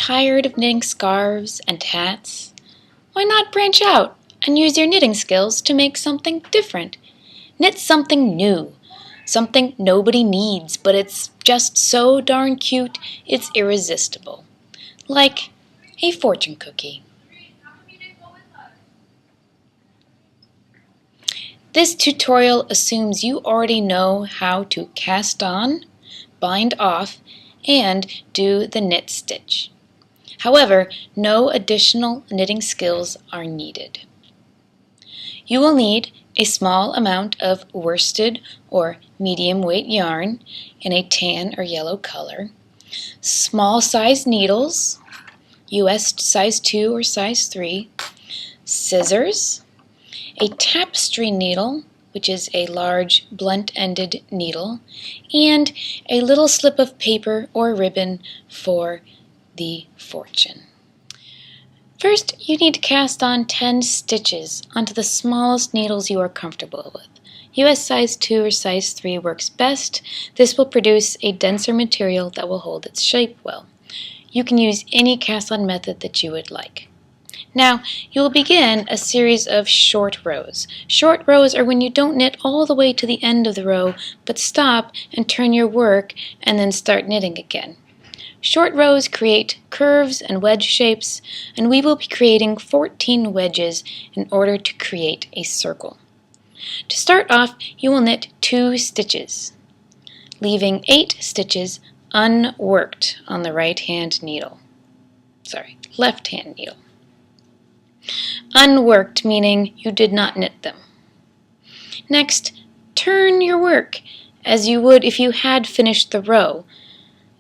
tired of knitting scarves and hats? Why not branch out and use your knitting skills to make something different? Knit something new, something nobody needs, but it's just so darn cute it's irresistible. Like a fortune cookie. This tutorial assumes you already know how to cast on, bind off, and do the knit stitch. However, no additional knitting skills are needed. You will need a small amount of worsted or medium weight yarn in a tan or yellow color, small size needles, US size 2 or size 3, scissors, a tapestry needle, which is a large blunt-ended needle, and a little slip of paper or ribbon for the fortune. First, you need to cast on 10 stitches onto the smallest needles you are comfortable with. US size 2 or size 3 works best. This will produce a denser material that will hold its shape well. You can use any cast-on method that you would like. Now, you will begin a series of short rows. Short rows are when you don't knit all the way to the end of the row, but stop and turn your work and then start knitting again. Short rows create curves and wedge shapes, and we will be creating 14 wedges in order to create a circle. To start off, you will knit 2 stitches, leaving 8 stitches unworked on the left-hand needle. Unworked meaning you did not knit them. Next, turn your work as you would if you had finished the row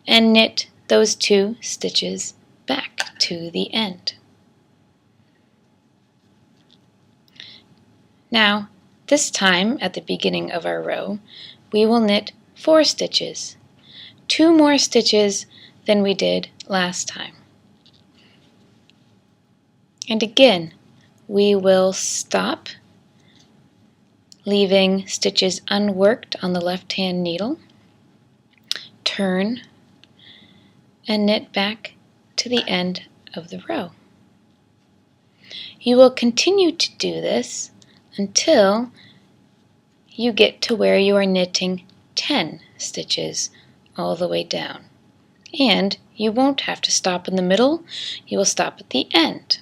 and knit those 2 stitches back to the end. Now, this time at the beginning of our row, we will knit 4 stitches, 2 more stitches than we did last time. And again, we will stop, leaving stitches unworked on the left-hand needle, turn, and knit back to the end of the row. You will continue to do this until you get to where you are knitting 10 stitches all the way down. And you won't have to stop in the middle, you will stop at the end.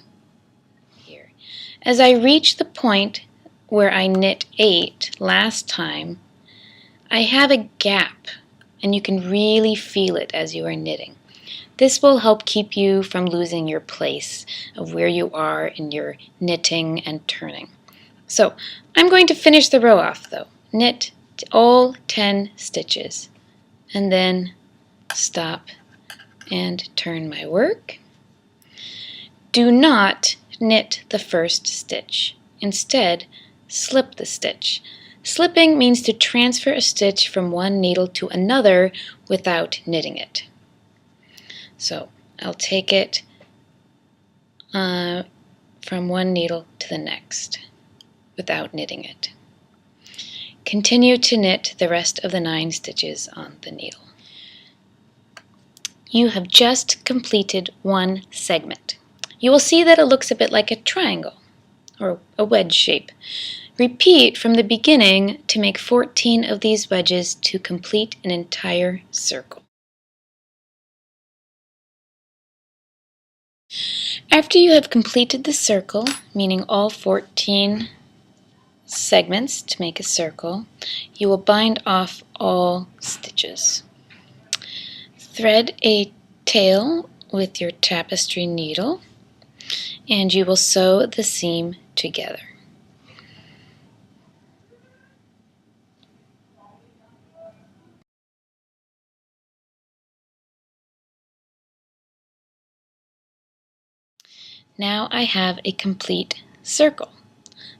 As I reach the point where I knit 8 last time, I have a gap, and you can really feel it as you are knitting. This will help keep you from losing your place of where you are in your knitting and turning. So I'm going to finish the row off though. Knit all 10 stitches, and then stop and turn my work. Do not knit the first stitch. Instead, slip the stitch. Slipping means to transfer a stitch from one needle to another without knitting it. So I'll take it from one needle to the next without knitting it. Continue to knit the rest of the 9 stitches on the needle. You have just completed one segment. You will see that it looks a bit like a triangle or a wedge shape. Repeat from the beginning to make 14 of these wedges to complete an entire circle. After you have completed the circle, meaning all 14 segments to make a circle, you will bind off all stitches. Thread a tail with your tapestry needle, and you will sew the seam together. Now I have a complete circle.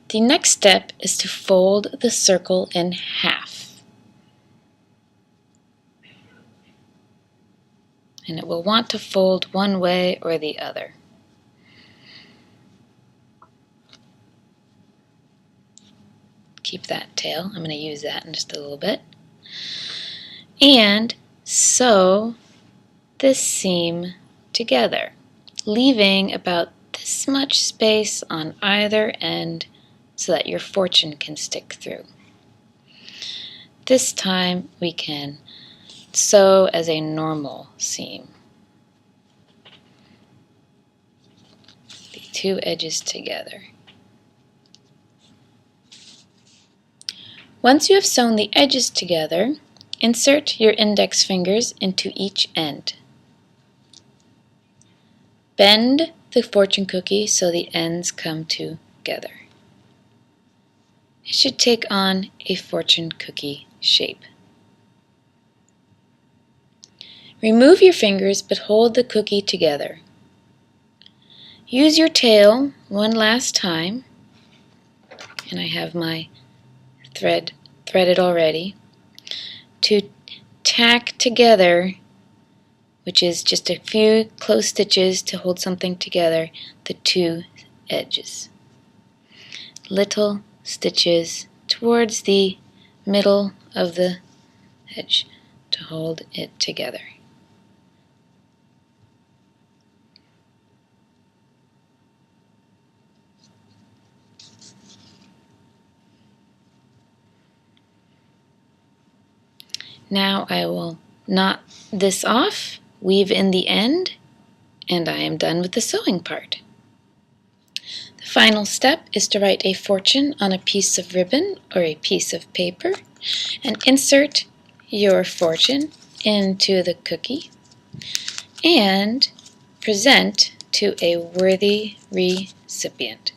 The next step is to fold the circle in half. And it will want to fold one way or the other. Keep that tail. I'm going to use that in just a little bit. And sew this seam together. leaving about this much space on either end so that your fortune can stick through. This time we can sew as a normal seam. The two edges together. Once you have sewn the edges together, insert your index fingers into each end. Bend the fortune cookie so the ends come together. It should take on a fortune cookie shape. Remove your fingers but hold the cookie together. Use your tail one last time, and I have my thread threaded already, to tack together, which is just a few close stitches to hold something together, the two edges. Little stitches towards the middle of the edge to hold it together. Now I will knot this off, weave in the end, and I am done with the sewing part. The final step is to write a fortune on a piece of ribbon or a piece of paper and insert your fortune into the cookie and present to a worthy recipient.